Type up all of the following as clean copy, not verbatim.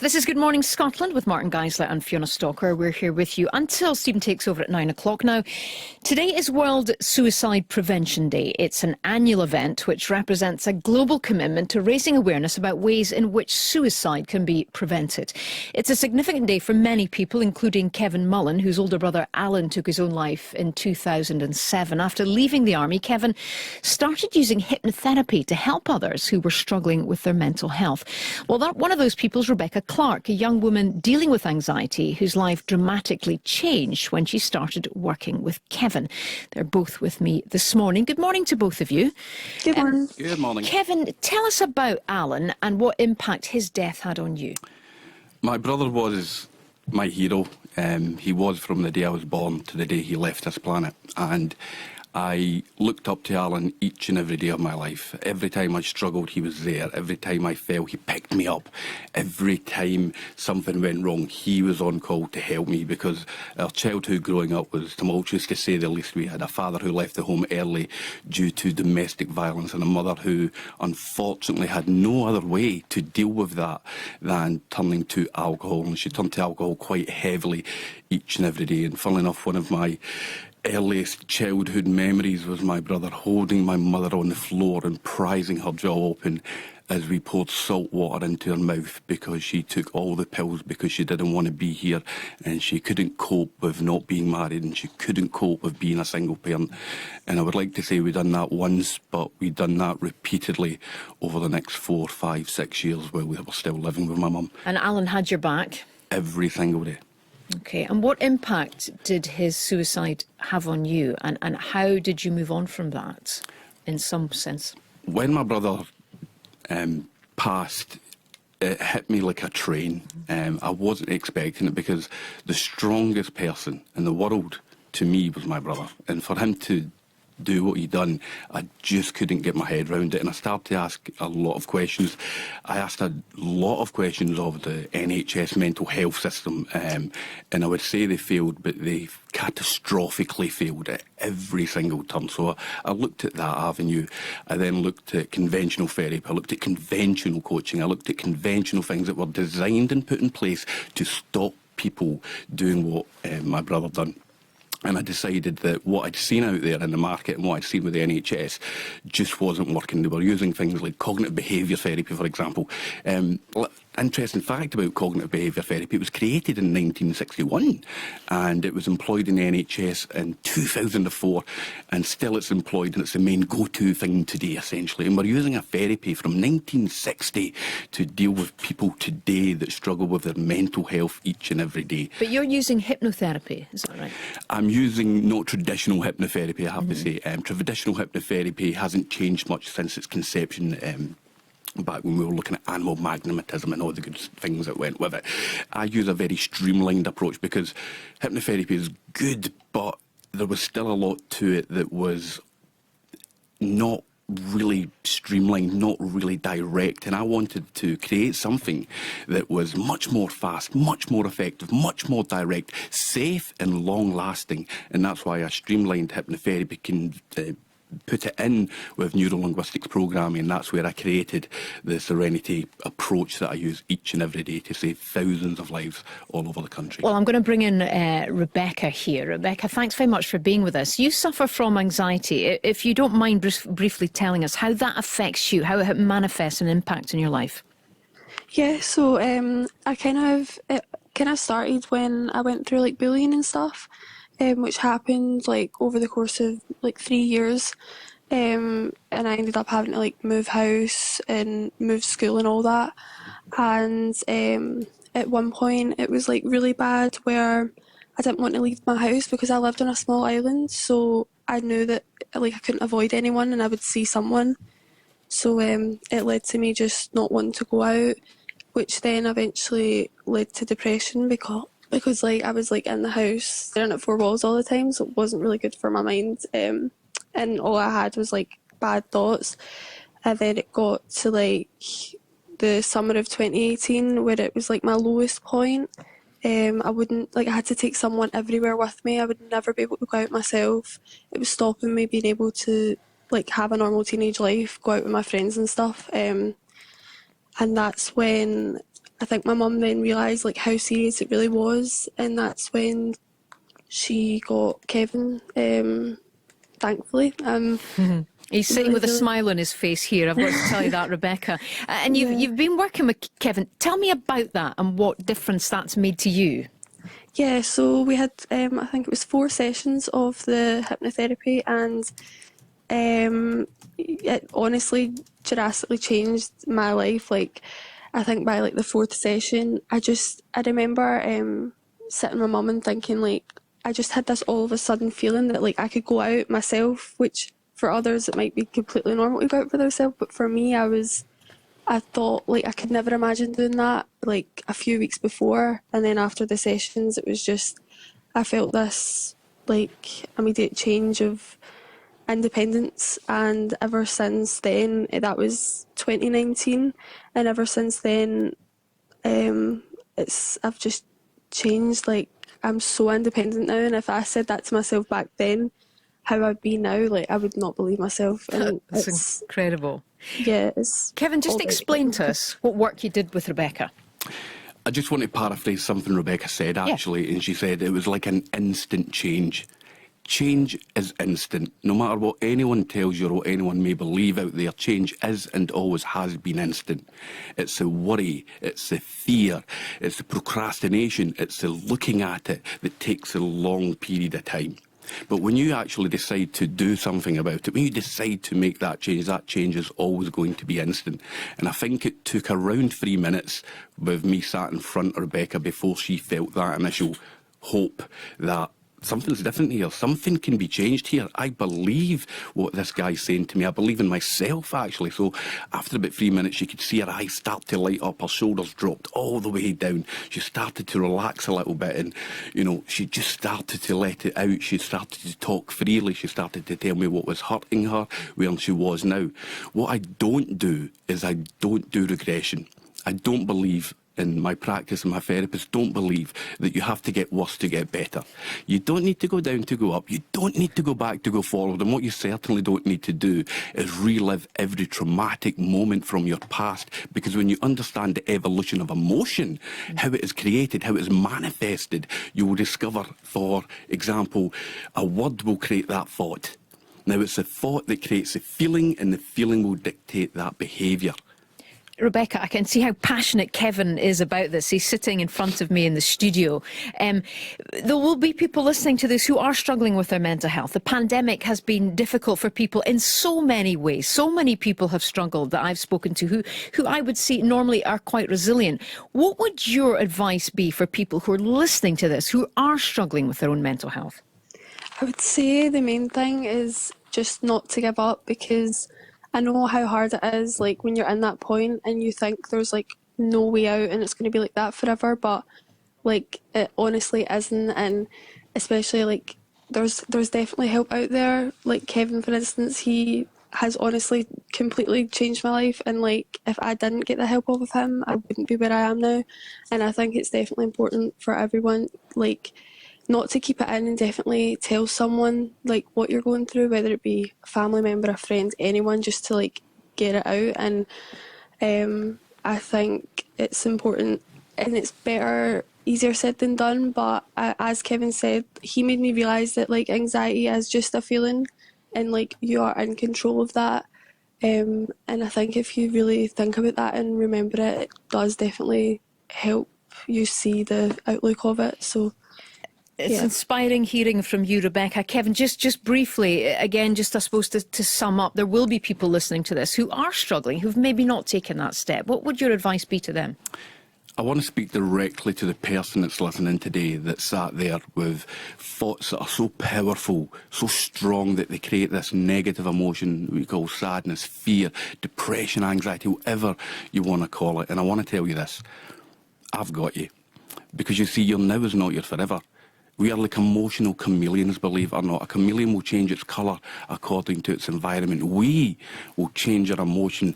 This is Good Morning Scotland with Martin Geisler and Fiona Stalker. We're here with you until Stephen takes over at 9 o'clock. Now, today is World Suicide Prevention Day. It's an annual event which represents a global commitment to raising awareness about ways in which suicide can be prevented. It's a significant day for many people, including Kevin Mullin, whose older brother Alan took his own life in 2007. After leaving the army, Kevin started using hypnotherapy to help others who were struggling with their mental health. Well, one of those people is Rebecca Clark, a young woman dealing with anxiety whose life dramatically changed when she started working with Kevin. They're both with me this morning. Good morning to both of you. Good morning. Good morning. Kevin, tell us about Alan and what impact his death had on you. My brother was my hero. He was from the day I was born to the day he left this planet. And I looked up to Alan each and every day of my life. Every time I struggled, he was there. Every time I fell, he picked me up. Every time something went wrong, he was on call to help me, because our childhood growing up was tumultuous, to say the least. We had a father who left the home early due to domestic violence, and a mother who unfortunately had no other way to deal with that than turning to alcohol. And she turned to alcohol quite heavily each and every day. And funnily enough, one of my earliest childhood memories was my brother holding my mother on the floor and prizing her jaw open as we poured salt water into her mouth, because she took all the pills because she didn't want to be here, and she couldn't cope with not being married, and she couldn't cope with being a single parent. And I would like to say we'd done that once, but we'd done that repeatedly over the next 4, 5, 6 years while we were still living with my mum. And Alan had your back? Every single day. Okay, and what impact did his suicide have on you, and how did you move on from that, in some sense? When my brother passed, it hit me like a train. I wasn't expecting it, because the strongest person in the world to me was my brother. And for him to do what he'd done, I just couldn't get my head around it. And I started to ask a lot of questions. I asked a lot of questions of the NHS mental health system, and I would say they failed, but they catastrophically failed at every single turn. So I looked at that avenue. I then looked at conventional therapy. I looked at conventional coaching. I looked at conventional things that were designed and put in place to stop people doing what my brother done. And I decided that what I'd seen out there in the market and what I'd seen with the NHS just wasn't working. They were using things like cognitive behaviour therapy, for example. Interesting fact about cognitive behaviour therapy: it was created in 1961 and it was employed in the NHS in 2004, and still it's employed, and it's the main go-to thing today, essentially. And we're using a therapy from 1960 to deal with people today that struggle with their mental health each and every day. But you're using hypnotherapy, is that right? I'm using not traditional hypnotherapy, I have to say. Traditional hypnotherapy hasn't changed much since its conception, back when we were looking at animal magnetism and all the good things that went with it. I use a very streamlined approach, because hypnotherapy is good, but there was still a lot to it that was not really streamlined, not really direct, and I wanted to create something that was much more fast, much more effective, much more direct, safe and long-lasting. And that's why I streamlined hypnotherapy, can put it in with neuro-linguistics programming, and that's where I created the Serenity approach that I use each and every day to save thousands of lives all over the country. Well, I'm going to bring in Rebecca here. Rebecca, thanks very much for being with us. You suffer from anxiety. If you don't mind briefly telling us how that affects you, how it manifests and impacts in your life. Yeah, so I kind of started when I went through like bullying and stuff, which happened like over the course of like 3 years, and I ended up having to like move house and move school and all that. And at one point it was like really bad, where I didn't want to leave my house because I lived on a small island, so I knew that like I couldn't avoid anyone and I would see someone. So it led to me just not wanting to go out, which then eventually led to depression, because like I was like in the house staring at 4 walls all the time, so it wasn't really good for my mind, and all I had was like bad thoughts. And then it got to like the summer of 2018 where it was like my lowest point. I had to take someone everywhere with me. I would never be able to go out myself. It was stopping me being able to like have a normal teenage life, go out with my friends and stuff, and that's when I think my mum then realised like how serious it really was, and that's when she got Kevin, thankfully. He's sitting Really, with a really, smile on his face here. I've got to tell you that, Rebecca. And yeah. you've been working with Kevin. Tell me about that and what difference that's made to you. Yeah, so we had, I think it was 4 sessions of the hypnotherapy, and it honestly drastically changed my life. Like, I think by like the 4th session, I remember sitting with my mum and thinking like, I just had this all of a sudden feeling that like I could go out myself, which for others it might be completely normal to go out for themselves, but for me I thought like I could never imagine doing that like a few weeks before, and then after the sessions it was just, I felt this like immediate change of independence, and ever since then, that was 2019, and ever since then I've just changed. Like, I'm so independent now, and if I said that to myself back then, how I'd be now, like I would not believe myself. And That's it's, incredible. yeah, it's Kevin, just already explain to different. us what work you did with Rebecca. I just want to paraphrase something Rebecca said, actually, and she said it was like an instant change. Change is instant. No matter what anyone tells you or what anyone may believe out there, change is and always has been instant. It's the worry, it's the fear, it's the procrastination, it's the looking at it that takes a long period of time. But when you actually decide to do something about it, when you decide to make that change is always going to be instant. And I think it took around 3 minutes with me sat in front of Rebecca before she felt that initial hope that something's different here. Something can be changed here. I believe what this guy's saying to me. I believe in myself, actually. So after about 3 minutes, she could see her eyes start to light up. Her shoulders dropped all the way down. She started to relax a little bit, and, you know, she just started to let it out. She started to talk freely. She started to tell me what was hurting her, where she was now. What I don't do is I don't do regression. I don't believe in my practice, and my therapists don't believe that you have to get worse to get better. You don't need to go down to go up. You don't need to go back to go forward. And what you certainly don't need to do is relive every traumatic moment from your past, because when you understand the evolution of emotion, how it is created, how it is manifested, you will discover, for example, a word will create that thought. Now, it's the thought that creates the feeling, and the feeling will dictate that behaviour. Rebecca, I can see how passionate Kevin is about this. He's sitting in front of me in the studio. There will be people listening to this who are struggling with their mental health. The pandemic has been difficult for people in so many ways. So many people have struggled that I've spoken to who I would say normally are quite resilient. What would your advice be for people who are listening to this, who are struggling with their own mental health? I would say the main thing is just not to give up, because I know how hard it is, like when you're in that point and you think there's like no way out and it's going to be like that forever, but like it honestly isn't. And especially like there's definitely help out there. Like Kevin, for instance, he has honestly completely changed my life, and like if I didn't get the help of him, I wouldn't be where I am now. And I think it's definitely important for everyone, like, not to keep it in, and definitely tell someone like what you're going through, whether it be a family member, a friend, anyone, just to like get it out. And I think it's important, and it's easier said than done, but as Kevin said, he made me realise that like anxiety is just a feeling, and like you are in control of that. And I think if you really think about that and remember it, it does definitely help you see the outlook of it. So it's inspiring hearing from you, Rebecca. Kevin, just briefly, again, just I suppose to sum up, there will be people listening to this who are struggling, who've maybe not taken that step. What would your advice be to them? I want to speak directly to the person that's listening today that sat there with thoughts that are so powerful, so strong, that they create this negative emotion we call sadness, fear, depression, anxiety, whatever you want to call it. And I want to tell you this, I've got you. Because you see, your now is not your forever. We are like emotional chameleons, believe it or not. A chameleon will change its colour according to its environment. We will change our emotion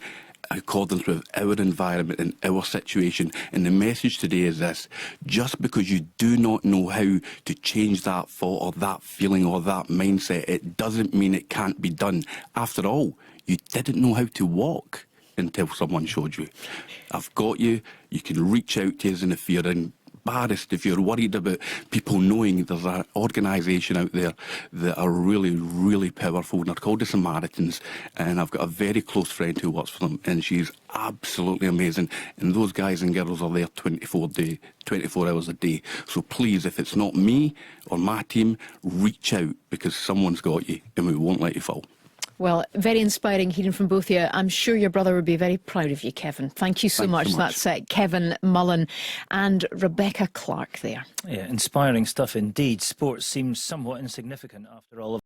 according to our environment and our situation. And the message today is this: just because you do not know how to change that thought or that feeling or that mindset, it doesn't mean it can't be done. After all, you didn't know how to walk. until someone showed you. I've got you. You can reach out to us, and if you're embarrassed, if you're worried about people knowing, there's an organisation out there that are really, really powerful, and they're called the Samaritans, and I've got a very close friend who works for them, and she's absolutely amazing, and those guys and girls are there 24 hours a day. So please, if it's not me or my team, reach out, because someone's got you, and we won't let you fall. Well, very inspiring hearing from both of you. I'm sure your brother would be very proud of you, Kevin. Thank you so Thanks much. so much. That's Kevin Mullin and Rebecca Clark there. Yeah, inspiring stuff indeed. Sports seems somewhat insignificant after all of